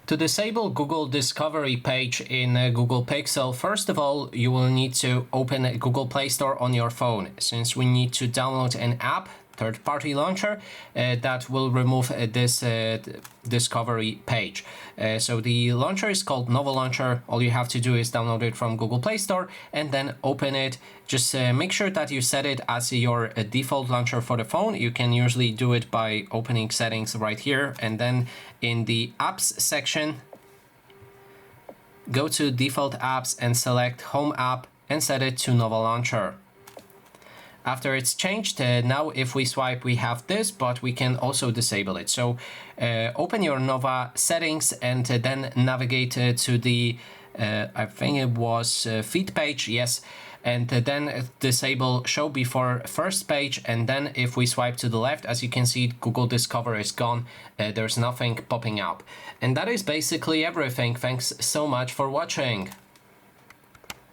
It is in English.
To disable Google Discovery page in Google Pixel, first of all, you will need to open Google Play Store on your phone, since we need to download an app, third-party launcher, that will remove this discovery page. So the launcher is called Nova Launcher. All you have to do is download it from Google Play Store and then open it. Just make sure that you set it as your default launcher for the phone. You can usually do it by opening settings right here, and then in the apps section, go to default apps and select home app and set it to Nova Launcher. After it's changed, now if we swipe, we have this, but we can also disable it. So open your Nova settings and then navigate to the, I think it was feed page, yes. And then disable show before first page. And then if we swipe to the left, as you can see, Google Discover is gone. There's nothing popping up. And that is basically everything. Thanks so much for watching.